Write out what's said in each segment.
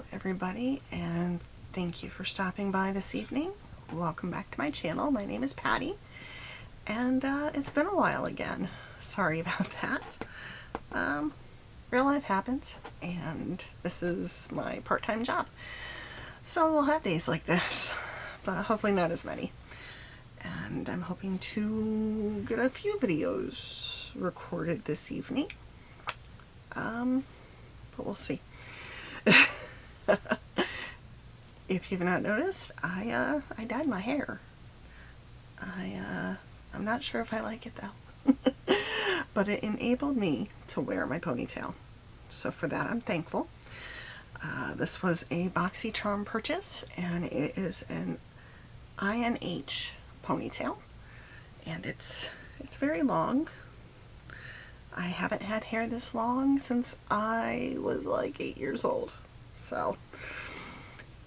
Hello everybody, and thank you for stopping by this evening. Welcome back to my channel. My name is Patty, and it's been a while again. Sorry about that. Real life happens, and this is my part-time job. So we'll have days like this, but hopefully not as many. And I'm hoping to get a few videos recorded this evening. But we'll see. If you've not noticed, I dyed my hair. I'm not sure if I like it though. But it enabled me to wear my ponytail. So for that I'm thankful. This was a BoxyCharm purchase, and it is an INH ponytail. And it's very long. I haven't had hair this long since I was like 8 years old. So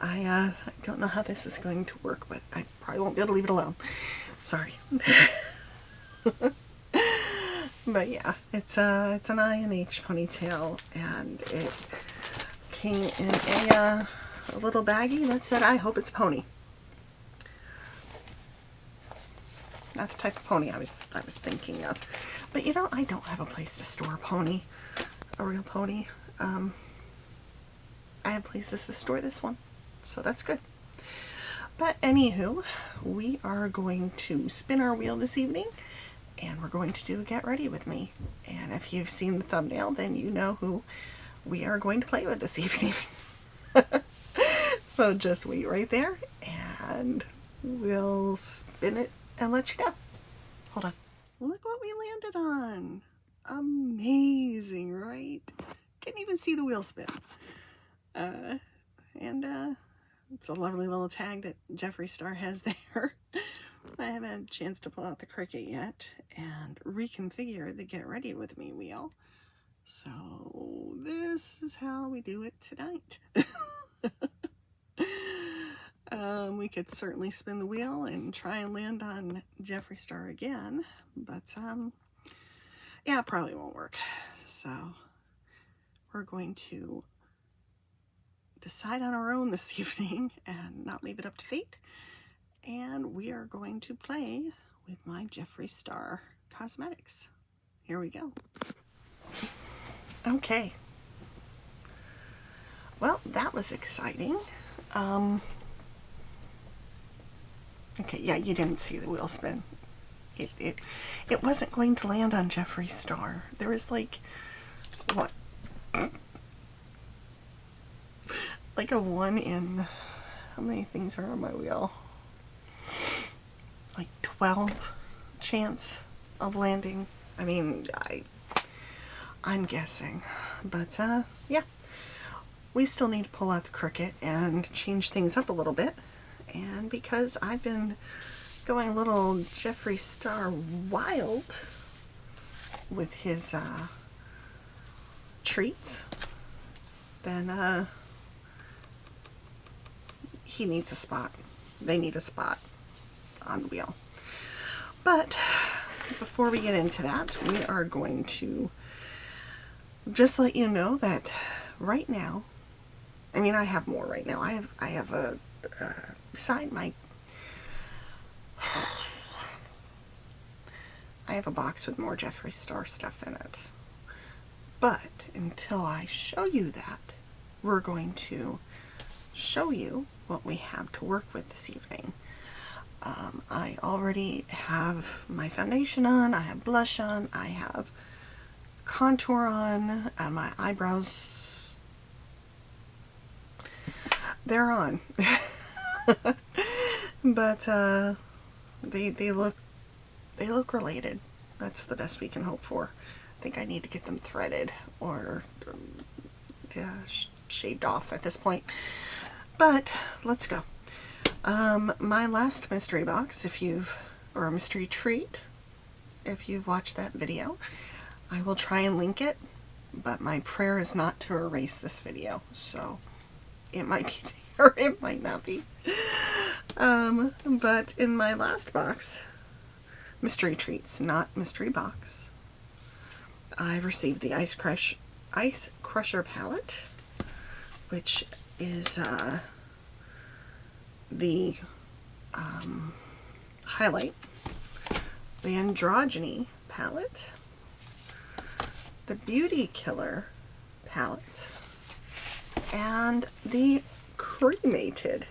I don't know how this is going to work, but I probably won't be able to leave it alone. Sorry. But yeah, it's an INH ponytail, and it came in a little baggie that said, "I hope it's pony." Not the type of pony I was thinking of. But you know, I don't have a place to store a pony, a real pony. I have places to store this one, so that's good. But anywho, we are going to spin our wheel this evening, and we're going to do a get ready with me. And if you've seen the thumbnail, then you know who we are going to play with this evening. So just wait right there, and we'll spin it and let you know. Hold on. Look what we landed on. Amazing, right? Didn't even see the wheel spin. It's a lovely little tag that Jeffree Star has there. I haven't had a chance to pull out the Cricut yet and reconfigure the Get Ready With Me wheel. So this is how we do it tonight. We could certainly spin the wheel and try and land on Jeffree Star again, but yeah, it probably won't work. So we're going to decide on our own this evening and not leave it up to fate. And we are going to play with my Jeffree Star cosmetics. Here we go. Okay. Well, that was exciting. Okay, yeah, you didn't see the wheel spin. It wasn't going to land on Jeffree Star. There was like, what? Like a 1 in, how many things are on my wheel? Like 12 chance of landing. I mean, I'm guessing. But yeah, we still need to pull out the Cricut and change things up a little bit. And because I've been going a little Jeffree Star wild with his treats, then he needs a spot. They need a spot on the wheel. But before we get into that, we are going to just let you know that right now, I mean, I have more right now. I have a beside my I have a box with more Jeffree Star stuff in it. But until I show you that, we're going to show you what we have to work with this evening. I already have my foundation on, I have blush on, I have contour on, and my eyebrows, they're on. But they look related. That's the best we can hope for. I think I need to get them threaded or shaved off at this point. But let's go. My last mystery box, or a mystery treat, if you've watched that video, I will try and link it, but my prayer is not to erase this video, so it might be there, it might not be. But in my last box, mystery treats, not mystery box, I received the Ice Crusher palette, which is the highlight, the androgyny palette, the beauty killer palette, and the cremated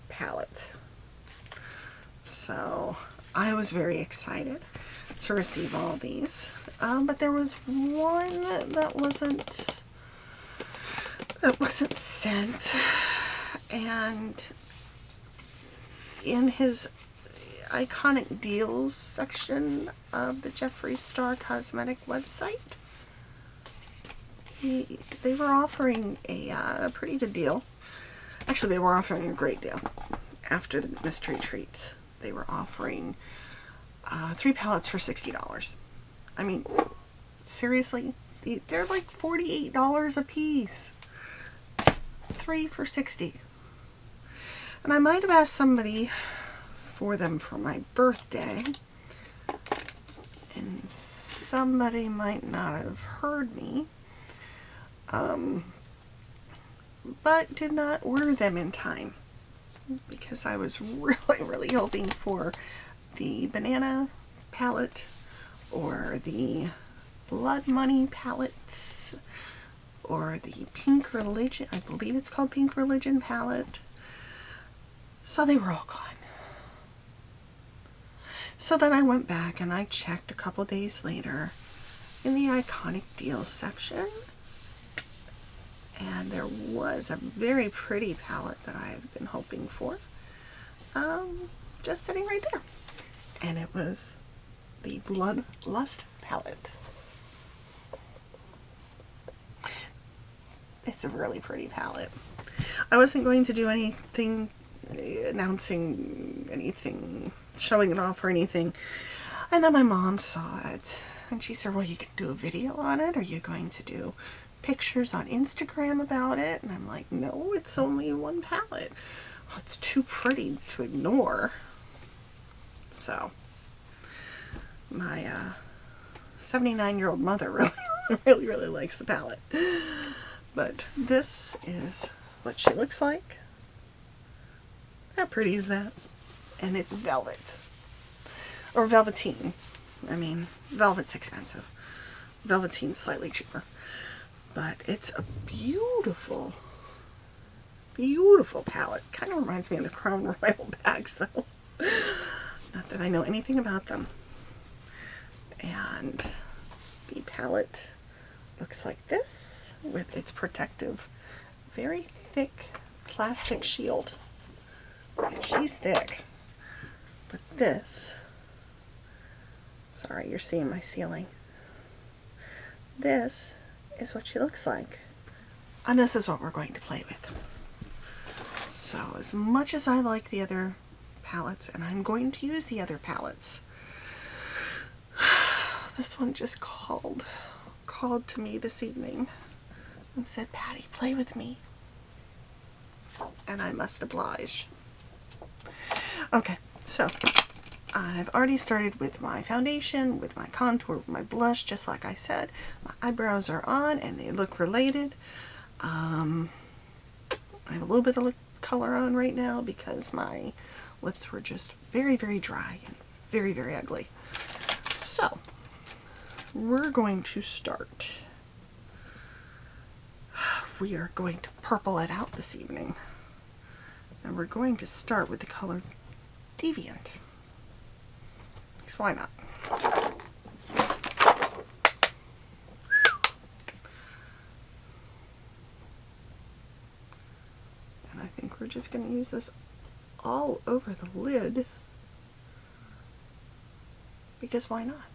palette. So I was very excited to receive all these, but there was one that wasn't sent, and in his iconic deals section of the Jeffree Star Cosmetic website, they were offering a pretty good deal. Actually, they were offering a great deal. After the mystery treats, they were offering 3 palettes for $60. I mean, seriously, they're like $48 a piece. 3 for $60. And I might have asked somebody for them for my birthday, and somebody might not have heard me, but did not order them in time, because I was really hoping for the banana palette or the blood money palettes or the pink religion, I believe it's called pink religion palette. So they were all gone. So then I went back and I checked a couple days later in the iconic deals section, and there was a very pretty palette that I have been hoping for, just sitting right there, and it was the Bloodlust palette. It's a really pretty palette. I wasn't going to do anything announcing anything, showing it off or anything, and then my mom saw it and she said, well, you can do a video on it. Are you going to do pictures on Instagram about it? And I'm like, no, it's only one palette. Well, it's too pretty to ignore. So my 79-year-old mother really likes the palette. But this is what she looks like. How pretty is that? And it's velvet. Or velveteen. I mean, velvet's expensive. Velveteen's slightly cheaper. But it's a beautiful palette. Kind of reminds me of the Crown Royal bags, though. Not that I know anything about them. And the palette looks like this, with its protective, very thick plastic shield. And she's thick. But this, sorry, you're seeing my ceiling. This is what she looks like. And this is what we're going to play with. So as much as I like the other palettes, and I'm going to use the other palettes, this one just called to me this evening and said, Patty, play with me. And I must oblige. Okay, so I've already started with my foundation, with my contour, with my blush, just like I said. My eyebrows are on and they look related. I have a little bit of color on right now because my lips were just very dry and very ugly. So we're going to start. We are going to purple it out this evening. And we're going to start with the color Deviant. Because why not? And I think we're just going to use this all over the lid. Because why not?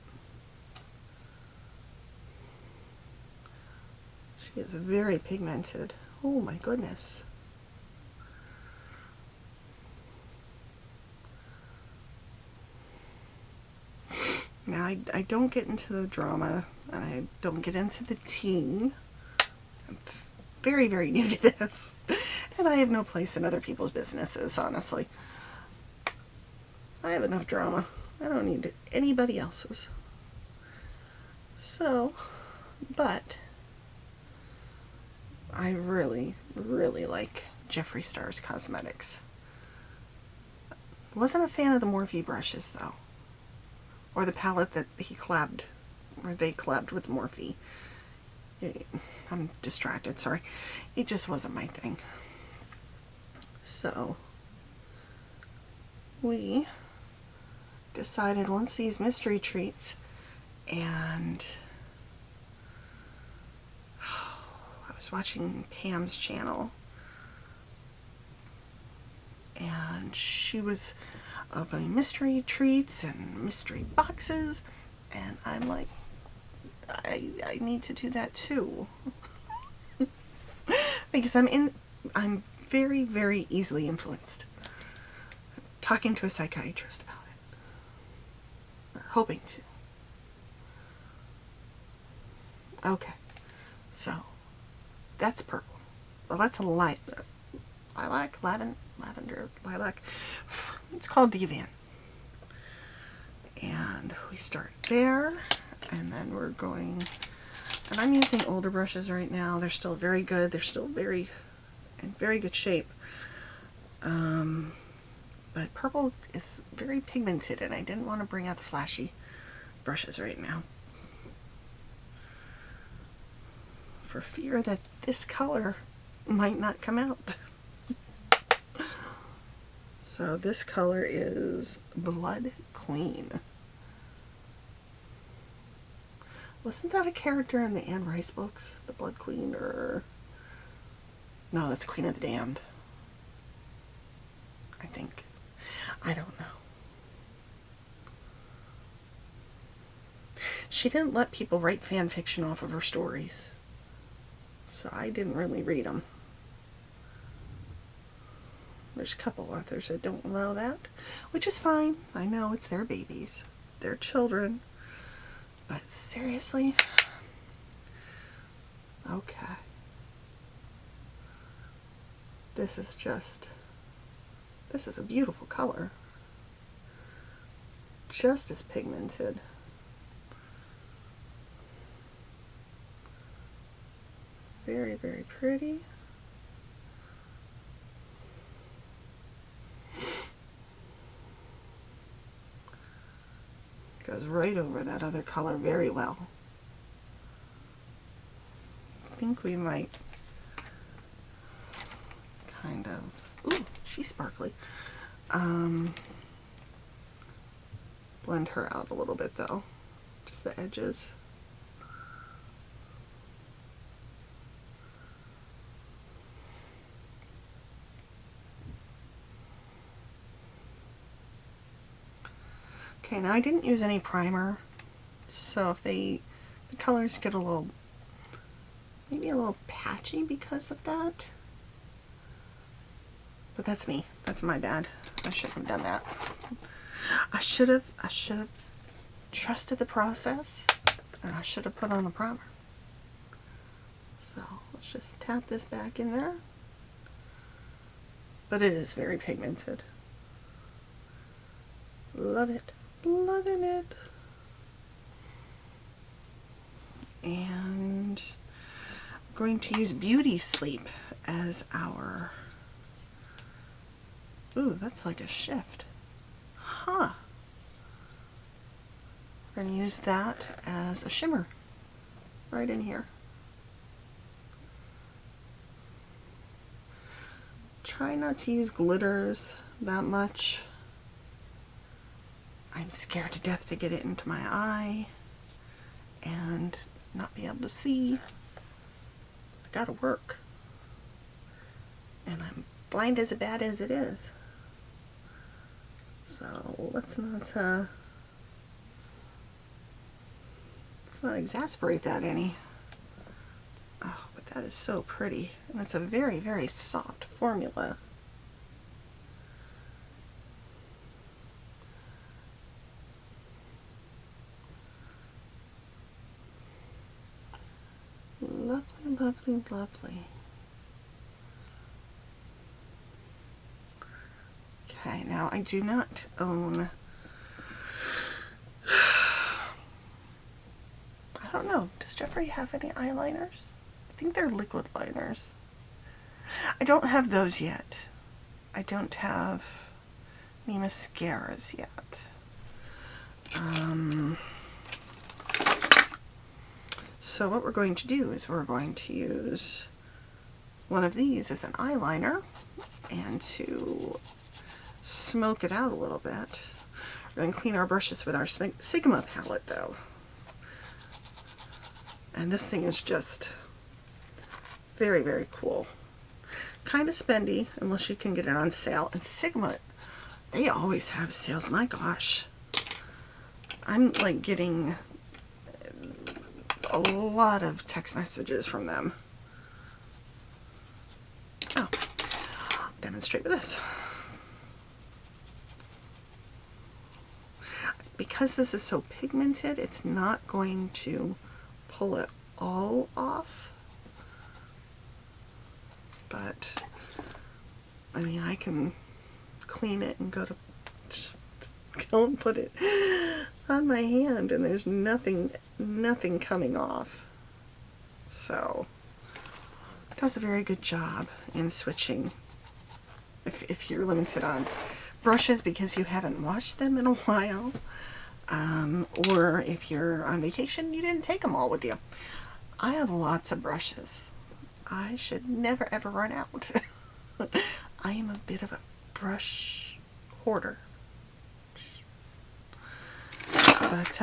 She is very pigmented. Oh my goodness. Now, I don't get into the drama, and I don't get into the teen. I'm very new to this, and I have no place in other people's businesses, honestly. I have enough drama. I don't need anybody else's. So, but I really, really like Jeffree Star's cosmetics. Wasn't a fan of the Morphe brushes though, or the palette that he collabed, or they collabed with Morphe. I'm distracted, sorry. It just wasn't my thing. So we decided once these mystery treats, and I was watching Pam's channel, and she was opening mystery treats and mystery boxes, and I'm like, I need to do that too. Because I'm very, very easily influenced. I'm talking to a psychiatrist about it. Or hoping to. Okay. So, that's purple. Well, that's a lavender, lilac. It's called Divan. And we start there, and then we're going, and I'm using older brushes right now. They're still very good. They're still in very good shape. But purple is very pigmented, and I didn't want to bring out the flashy brushes right now, for fear that this color might not come out. So this color is Blood Queen. Wasn't that a character in the Anne Rice books? The Blood Queen, or... No, that's Queen of the Damned. I think. I don't know. She didn't let people write fan fiction off of her stories, so I didn't really read them. There's a couple authors that don't allow that, which is fine. I know it's their babies, their children, but seriously? Okay. This is a beautiful color. Just as pigmented. Very, very pretty. Goes right over that other color very well. I think we might kind of, ooh, she's sparkly. Blend her out a little bit though, just the edges. Okay, now I didn't use any primer, so if the colors get a little, maybe a little patchy because of that. But that's me. That's my bad. I shouldn't have done that. I should have trusted the process, and I should have put on the primer. So let's just tap this back in there. But it is very pigmented. Love it. Loving it. And I'm going to use Beauty Sleep as our... Ooh, that's like a shift. Huh. We're going to use that as a shimmer right in here. Try not to use glitters that much. I'm scared to death to get it into my eye and not be able to see. It's gotta work. And I'm blind as bad as it is. So let's not exasperate that any. Oh, but that is so pretty. And it's a very, very soft formula. Lovely, lovely, lovely. Okay, now I do not own... I don't know, does Jeffree have any eyeliners? I think they're liquid liners. I don't have those yet. I don't have any mascaras yet. So what we're going to do is we're going to use one of these as an eyeliner, and to smoke it out a little bit, we're going to clean our brushes with our Sigma palette though. And this thing is just very, very cool. Kind of spendy unless you can get it on sale. And Sigma, they always have sales. My gosh. I'm like getting a lot of text messages from them. Oh, demonstrate with this. Because this is so pigmented, it's not going to pull it all off. But, I mean, I can clean it and go and put it on my hand, and there's nothing coming off. So, it does a very good job in switching. If you're limited on brushes because you haven't washed them in a while, or if you're on vacation, you didn't take them all with you. I have lots of brushes. I should never ever run out. I am a bit of a brush hoarder. But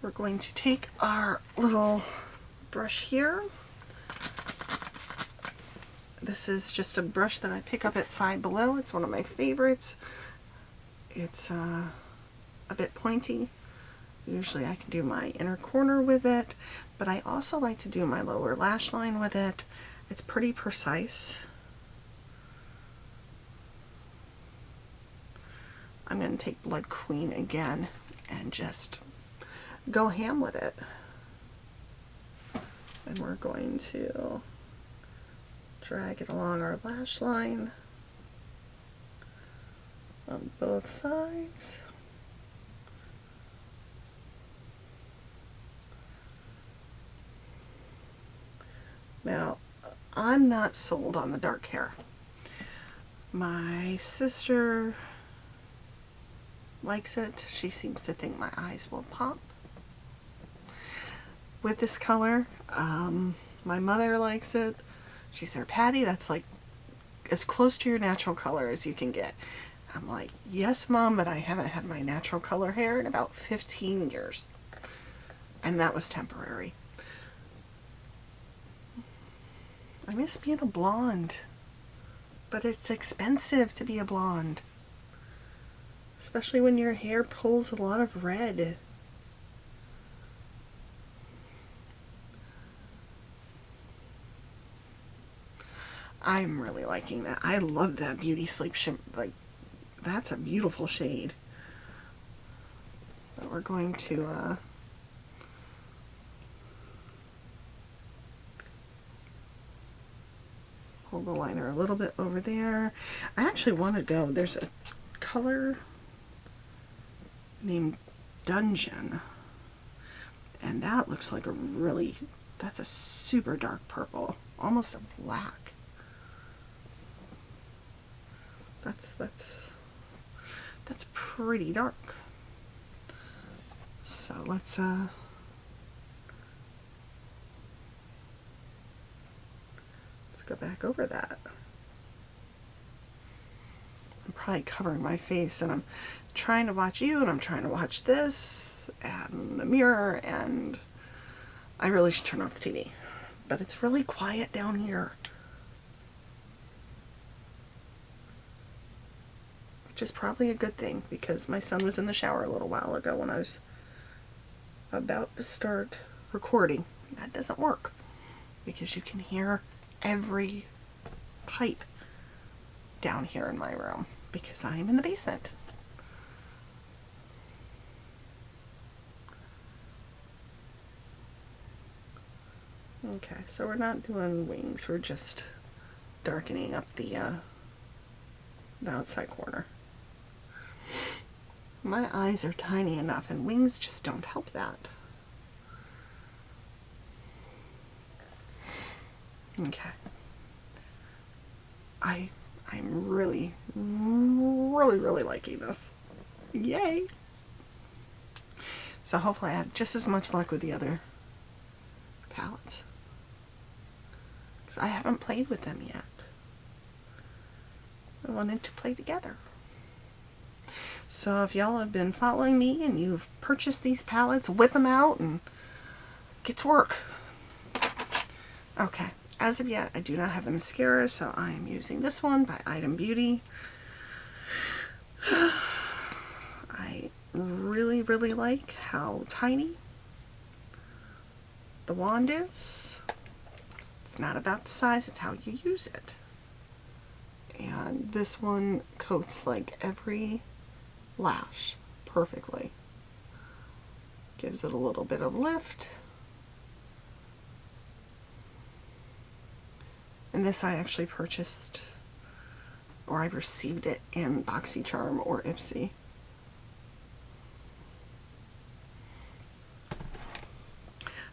we're going to take our little brush here. This is just a brush that I pick up at Five Below. It's one of my favorites. It's a bit pointy. Usually I can do my inner corner with it, but I also like to do my lower lash line with it. It's pretty precise. I'm going to take Blood Queen again and just go ham with it. And we're going to drag it along our lash line on both sides. Now, I'm not sold on the dark hair. My sister likes it. She seems to think my eyes will pop with this color. My mother likes it. She said, Patty, that's like as close to your natural color as you can get. I'm like, yes, Mom, but I haven't had my natural color hair in about 15 years. And that was temporary. I miss being a blonde, but it's expensive to be a blonde, especially when your hair pulls a lot of red. I'm really liking that. I love that Beauty Sleep shimmer. Like, that's a beautiful shade. But we're going to hold the liner a little bit over there. I actually want to go, there's a color named Dungeon, and that looks like a really, that's a super dark purple, almost a black. That's pretty dark. So let's go back over that. I'm probably covering my face, and I'm trying to watch you, and I'm trying to watch this and the mirror, and I really should turn off the TV. But it's really quiet down here, which is probably a good thing, because my son was in the shower a little while ago when I was about to start recording. That doesn't work because you can hear every pipe down here in my room because I am in the basement. Okay, so we're not doing wings, we're just darkening up the outside corner. My eyes are tiny enough, and wings just don't help that. Okay. I'm really, really liking this. Yay! So hopefully I have just as much luck with the other palettes, because I haven't played with them yet. I wanted to play together. So if y'all have been following me and you've purchased these palettes, whip them out and get to work. Okay, as of yet, I do not have the mascara, so I am using this one by Item Beauty. I really like how tiny the wand is. It's not about the size, it's how you use it. And this one coats like every lash perfectly. Gives it a little bit of lift. And this I actually purchased, or I received it in BoxyCharm or Ipsy.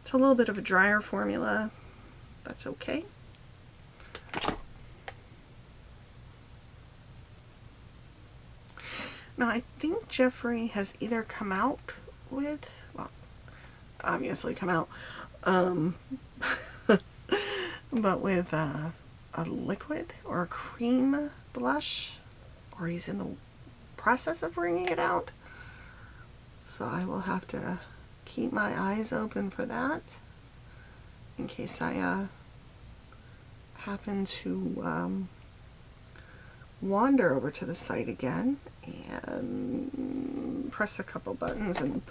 It's a little bit of a drier formula. That's okay. Now I think Jeffree has either come out with, well, obviously come out, but with a liquid or a cream blush, or he's in the process of bringing it out. So I will have to keep my eyes open for that in case I happen to wander over to the site again and press a couple buttons and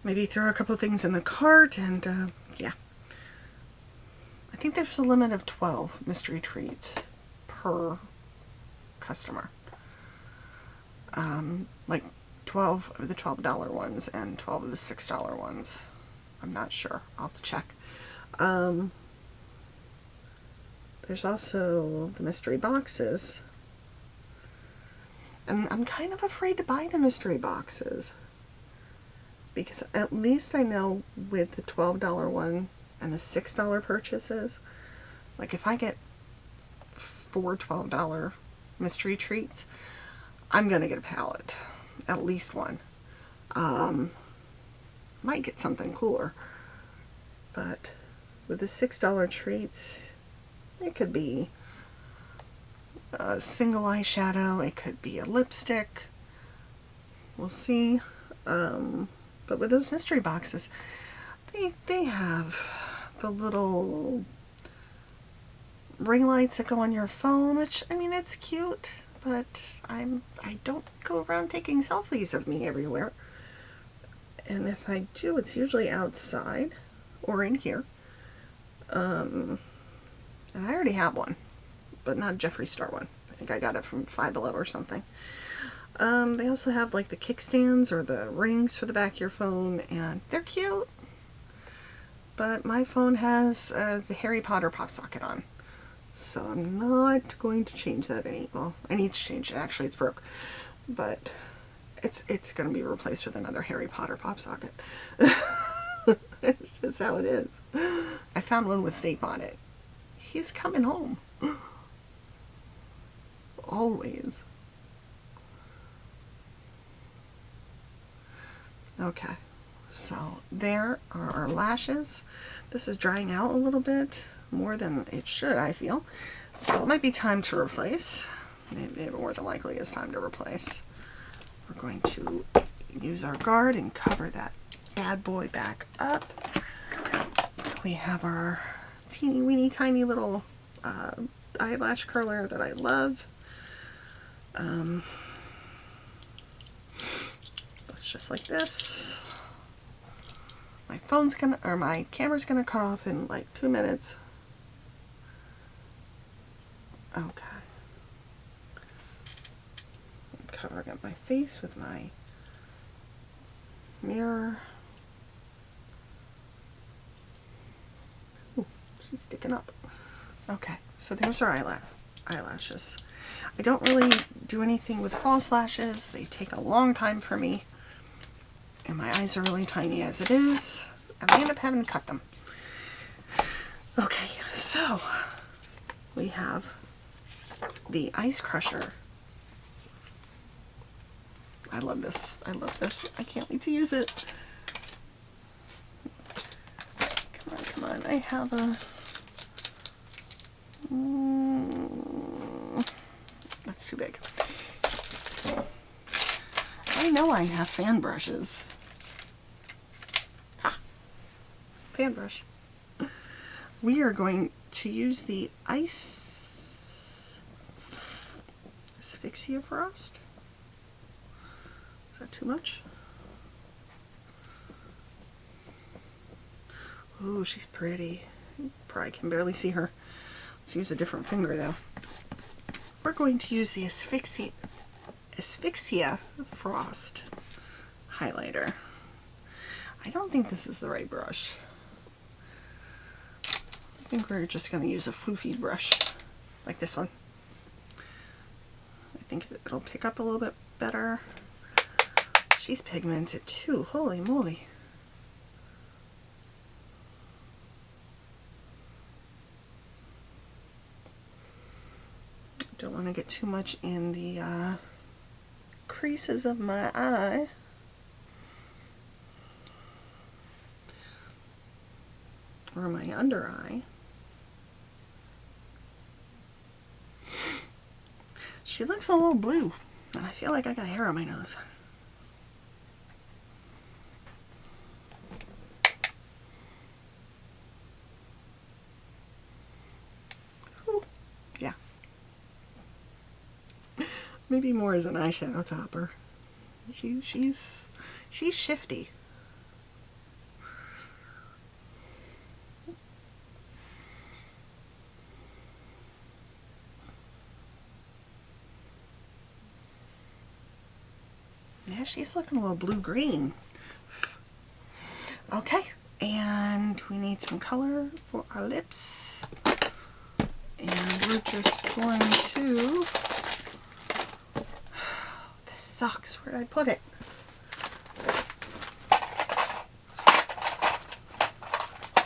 maybe throw a couple things in the cart, and yeah. I think there's a limit of 12 mystery treats per customer. Like 12 of the $12 ones and 12 of the $6 ones. I'm not sure. I'll have to check. There's also the mystery boxes. And I'm kind of afraid to buy the mystery boxes, because at least I know with the $12 one and the $6 purchases, like if I get 4 $12 mystery treats, I'm gonna get a palette, at least one. Might get something cooler, but with the $6 treats, it could be a single eyeshadow, it could be a lipstick, we'll see. But with those mystery boxes, they have the little ring lights that go on your phone, which, I mean, it's cute, but I don't go around taking selfies of me everywhere. And if I do, it's usually outside or in here. And I already have one, but not a Jeffree Star one. I think I got it from Five Below or something. They also have like the kickstands or the rings for the back of your phone, and they're cute. But my phone has the Harry Potter pop socket on, so I'm not going to change that well, I need to change it. Actually, it's broke, but it's going to be replaced with another Harry Potter pop socket. It's just how it is. I found one with Snape on it. He's coming home. Always. Okay, so there are our lashes. This is drying out a little bit more than it should, I feel. So it might be time to replace. It more than likely is time to replace. We're going to use our guard and cover that bad boy back up. We have our teeny weeny tiny little eyelash curler that I love. It's just like this. My my camera's gonna cut off in like 2 minutes. Okay. I'm covering up my face with my mirror. Ooh, she's sticking up. Okay, so there's our eyelashes. I don't really do anything with false lashes. They take a long time for me. And my eyes are really tiny as it is. And I end up having to cut them. Okay, So we have the Ice Crusher. I love this. I love this. I can't wait to use it. Come on, come on. I have a... that's too big. I know I have fan brushes. Ha! Fan brush. We are going to use the Ice Asphyxia Frost. Is that too much? Ooh, she's pretty. Probably can barely see her. Let's use a different finger though. We're going to use the Asphyxia Frost highlighter. I don't think this is the right brush. I think we're just going to use a floofy brush like this one. I think it'll pick up a little bit better. She's pigmented too. Holy moly. Don't want to get too much in the creases of my eye. Or my under eye. She looks a little blue, and I feel like I got hair on my nose. Ooh, yeah. Maybe more as an eyeshadow topper. She's shifty. Yeah, she's looking a little blue-green. Okay, and we need some color for our lips. And we're just going to... This sucks. Where did I put it?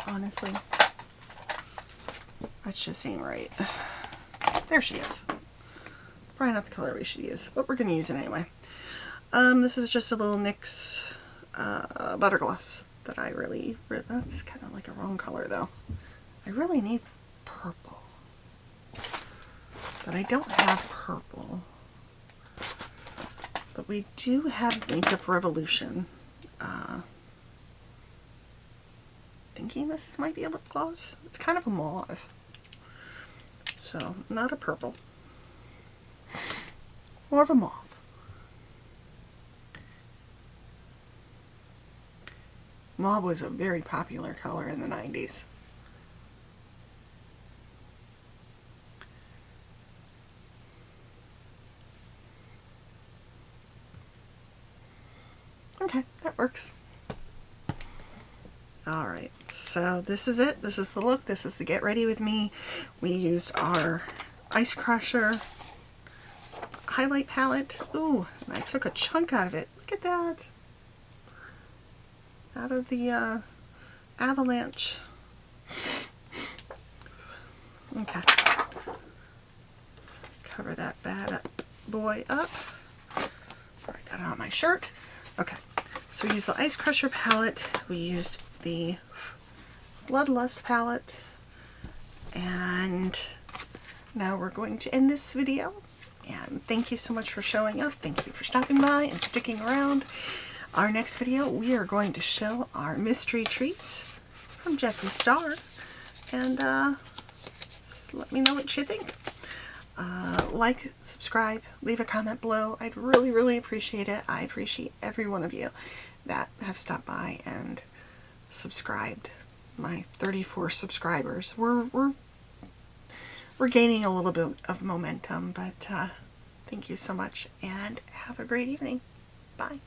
Honestly, that just ain't right. There she is. Probably not the color we should use, but we're going to use it anyway. This is just a little NYX butter gloss that I really, that's kind of like a wrong color though. I really need purple, but I don't have purple. But we do have Makeup Revolution. Thinking this might be a lip gloss. It's kind of a mauve, so not a purple, more of a mauve. Mauve was a very popular color in the 90s. Okay, that works. Alright, so this is it. This is the look. This is the Get Ready With Me. We used our Ice Crusher highlight palette. Ooh, and I took a chunk out of it. Look at that. Out of the avalanche. Okay. Cover that bad boy up. I got it on my shirt. Okay. So we used the Ice Crusher palette. We used the Bloodlust palette. And now we're going to end this video. And thank you so much for showing up. Thank you for stopping by and sticking around. Our next video, we are going to show our mystery treats from Jeffree Star, and let me know what you think. Like, subscribe, leave a comment below. I'd really, really appreciate it. I appreciate every one of you that have stopped by and subscribed. My 34 subscribers. We're gaining a little bit of momentum, but thank you so much, and have a great evening. Bye.